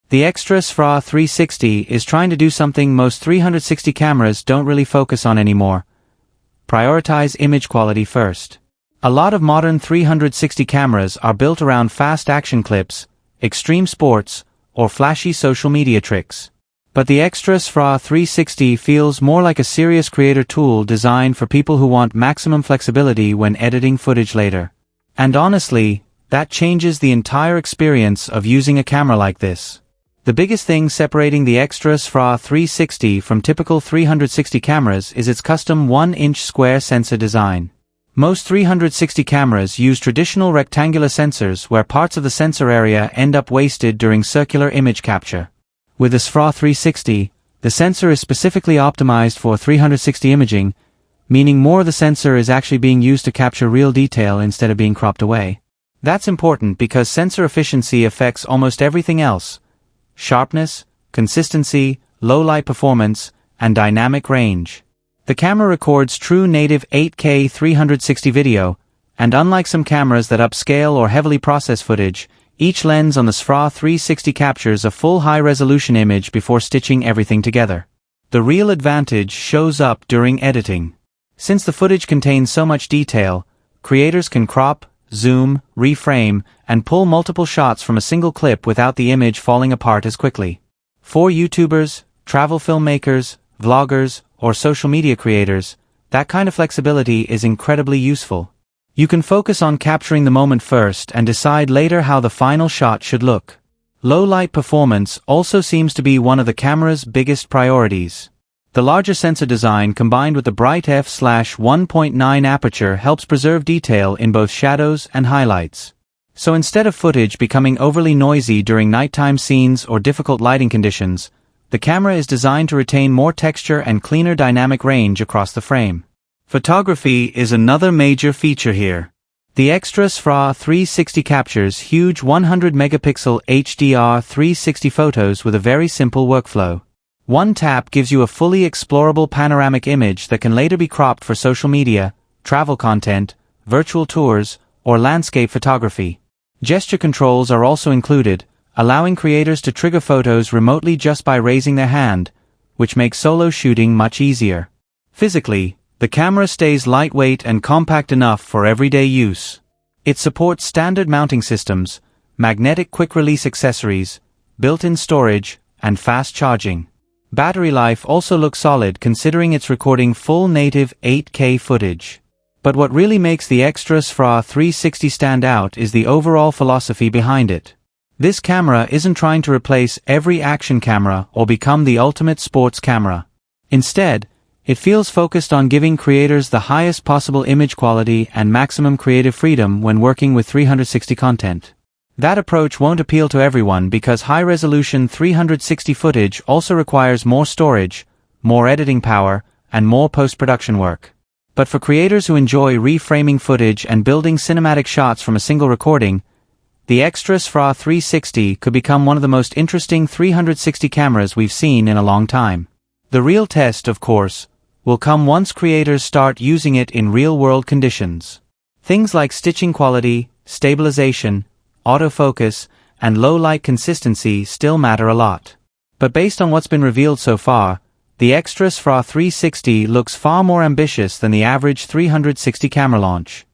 The Xtra Sphra360 is trying to do something most 360 cameras don't really focus on anymore. Prioritize image quality first. A lot of modern 360 cameras are built around fast action clips, extreme sports, or flashy social media tricks. But the Xtra Sphra360 feels more like a serious creator tool designed for people who want maximum flexibility when editing footage later. And honestly, that changes the entire experience of using a camera like this. The biggest thing separating the Xtra Sphra360 from typical 360 cameras is its custom 1-inch square sensor design. Most 360 cameras use traditional rectangular sensors where parts of the sensor area end up wasted during circular image capture. With the Sphra360, the sensor is specifically optimized for 360 imaging, meaning more of the sensor is actually being used to capture real detail instead of being cropped away. That's important because sensor efficiency affects almost everything else: sharpness, consistency, low light performance, and dynamic range. The camera records true native 8K 360 video, and unlike some cameras that upscale or heavily process footage, each lens on the Sphra360 captures a full high-resolution image before stitching everything together. The real advantage shows up during editing. Since the footage contains so much detail, creators can crop, zoom, reframe, and pull multiple shots from a single clip without the image falling apart as quickly. For YouTubers, travel filmmakers, vloggers, or social media creators, that kind of flexibility is incredibly useful. You can focus on capturing the moment first and decide later how the final shot should look. Low light performance also seems to be one of the camera's biggest priorities. The larger sensor design combined with the bright f/1.9 aperture helps preserve detail in both shadows and highlights. So instead of footage becoming overly noisy during nighttime scenes or difficult lighting conditions, the camera is designed to retain more texture and cleaner dynamic range across the frame. Photography is another major feature here. The Xtra Sphra360 captures huge 100-megapixel HDR 360 photos with a very simple workflow. One tap gives you a fully explorable panoramic image that can later be cropped for social media, travel content, virtual tours, or landscape photography. Gesture controls are also included, allowing creators to trigger photos remotely just by raising their hand, which makes solo shooting much easier. Physically, the camera stays lightweight and compact enough for everyday use. It supports standard mounting systems, magnetic quick-release accessories, built-in storage, and fast charging. Battery life also looks solid considering it's recording full native 8K footage. But what really makes the Xtra Sphra360 stand out is the overall philosophy behind it. This camera isn't trying to replace every action camera or become the ultimate sports camera. Instead, it feels focused on giving creators the highest possible image quality and maximum creative freedom when working with 360 content. That approach won't appeal to everyone because high-resolution 360 footage also requires more storage, more editing power, and more post-production work. But for creators who enjoy reframing footage and building cinematic shots from a single recording, the Xtra Sphra360 could become one of the most interesting 360 cameras we've seen in a long time. The real test, of course, will come once creators start using it in real-world conditions. Things like stitching quality, stabilization, autofocus, and low light consistency still matter a lot. But based on what's been revealed so far, the Xtra Sphra360 looks far more ambitious than the average 360 camera launch.